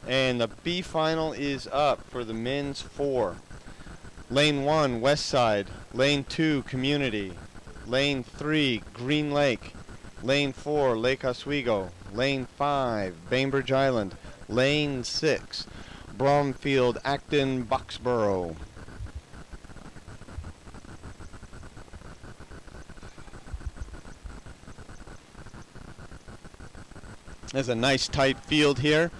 And the B final is up for the men's 4. Lane 1, West Side. Lane 2, Community. Lane 3, Green Lake. Lane 4, Lake Oswego. Lane 5, Bainbridge Island. Lane 6, Bromfield, Acton, Boxborough. There's a nice tight field here.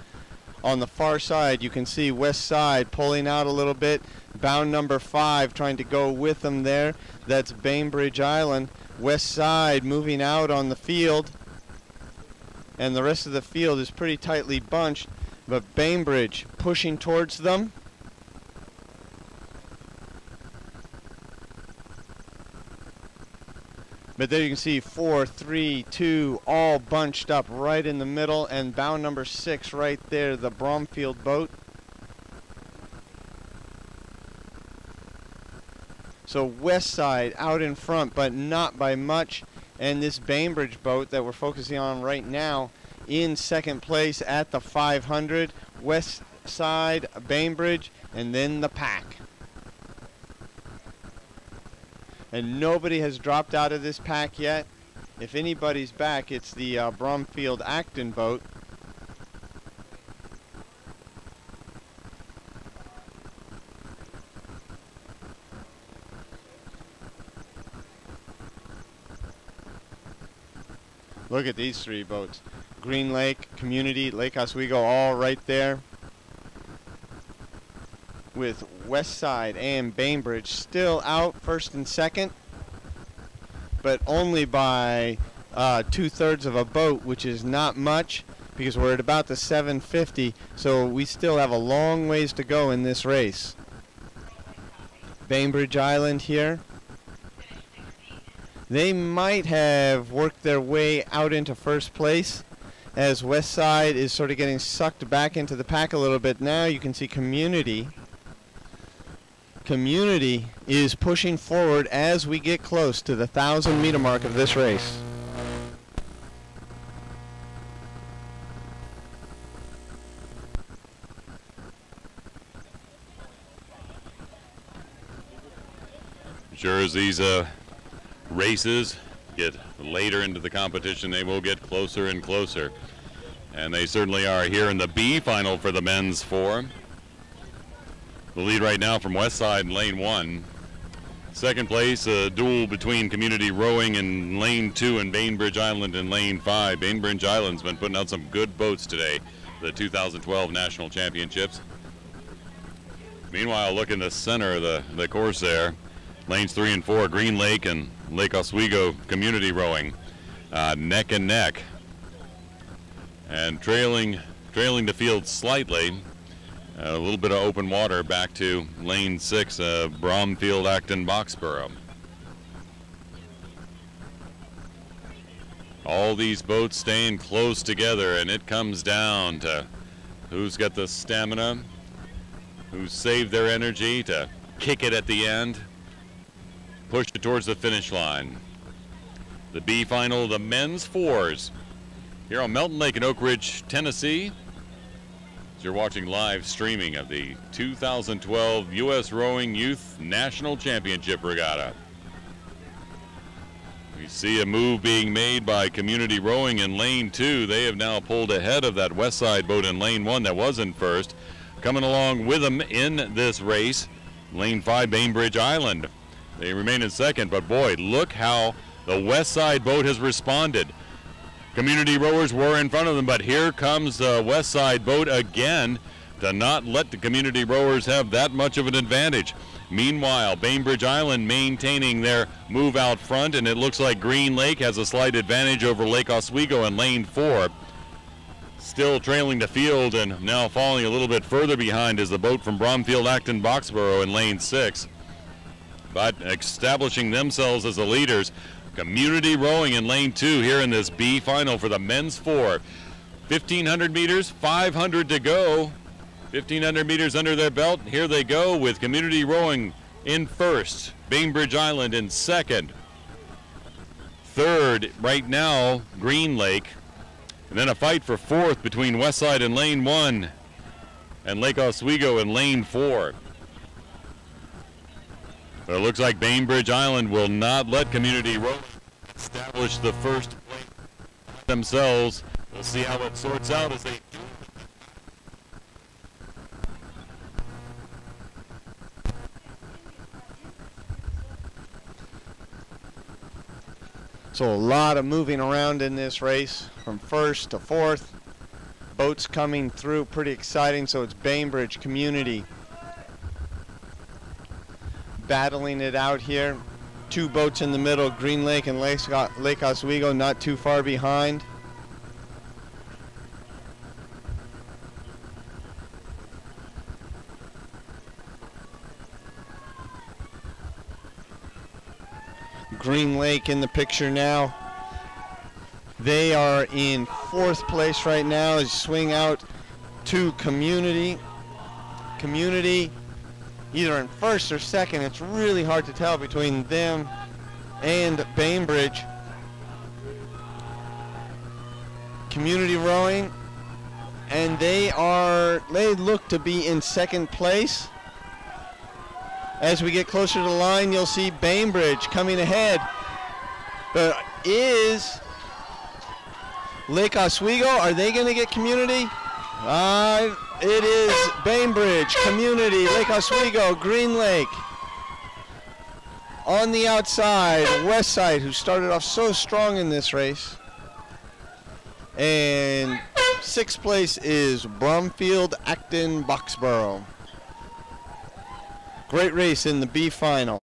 On the far side, you can see West Side pulling out a little bit. Bound number 5 trying to go with them there. That's Bainbridge Island. West Side moving out on the field. And the rest of the field is pretty tightly bunched. But Bainbridge pushing towards them. But there you can see 4, 3, 2, all bunched up right in the middle, and bound number 6 right there, the Bromfield boat. So West Side out in front, but not by much, and this Bainbridge boat that we're focusing on right now in second place at the 500. West Side, Bainbridge, and then the pack. And nobody has dropped out of this pack yet. If anybody's back, it's the Bromfield Acton boat. Look at these 3 boats. Green Lake, Community, Lake Oswego, all right there. With West Side and Bainbridge still out first and second, but only by 2/3 of a boat, which is not much because we're at about the 750, so we still have a long ways to go in this race. Bainbridge Island here. They might have worked their way out into first place as West Side is sort of getting sucked back into the pack a little bit. Now you can see Community is pushing forward as we get close to the 1,000-meter mark of this race. Sure, as these races get later into the competition, they will get closer and closer. And they certainly are here in the B final for the men's 4. The lead right now from West Side in lane 1. Second place, a duel between Community Rowing in lane 2 and Bainbridge Island in lane 5. Bainbridge Island's been putting out some good boats today, the 2012 National Championships. Meanwhile, look in the center of the course there. Lanes 3 and 4, Green Lake and Lake Oswego Community Rowing, neck and neck. And trailing the field slightly. A little bit of open water back to lane 6, Bromfield, Acton, Boxborough. All these boats staying close together, and it comes down to who's got the stamina, who's saved their energy to kick it at the end, push it towards the finish line. The B final, the men's 4s, here on Melton Lake in Oak Ridge, Tennessee. You're watching live streaming of the 2012 U.S. Rowing Youth National Championship Regatta. We see a move being made by Community Rowing in lane 2. They have now pulled ahead of that West Side boat in lane 1 that was in first. Coming along with them in this race, lane 5, Bainbridge Island. They remain in second, but boy, look how the West Side boat has responded. Community rowers were in front of them, but here comes the West Side boat again to not let the Community rowers have that much of an advantage. Meanwhile, Bainbridge Island maintaining their move out front, and it looks like Green Lake has a slight advantage over Lake Oswego in lane 4. Still trailing the field and now falling a little bit further behind is the boat from Bromfield, Acton, Boxborough in lane 6. But establishing themselves as the leaders, Community Rowing in lane 2 here in this B final for the men's 4. 1,500 meters, 500 to go. 1,500 meters under their belt. Here they go with Community Rowing in first. Bainbridge Island in second. Third right now, Green Lake. And then a fight for fourth between West Side and lane 1. and Lake Oswego in lane 4. But it looks like Bainbridge Island will not let Community Rowing establish the first place themselves. We'll see how it sorts out as they do. So a lot of moving around in this race from first to fourth. Boats coming through, pretty exciting. So it's Bainbridge Community battling it out here. 2 boats in the middle, Green Lake and Lake Oswego not too far behind. Green Lake in the picture now. They are in 4th place right now as you swing out to Community. Community either in 1st or 2nd. It's really hard to tell between them and Bainbridge. Community Rowing, and they look to be in 2nd place. As we get closer to the line, you'll see Bainbridge coming ahead. But is Lake Oswego, are they going to get Community? It is Bainbridge, Community, Lake Oswego, Green Lake. On the outside, West Side, who started off so strong in this race. And 6th place is Bromfield, Acton, Boxborough. Great race in the B final.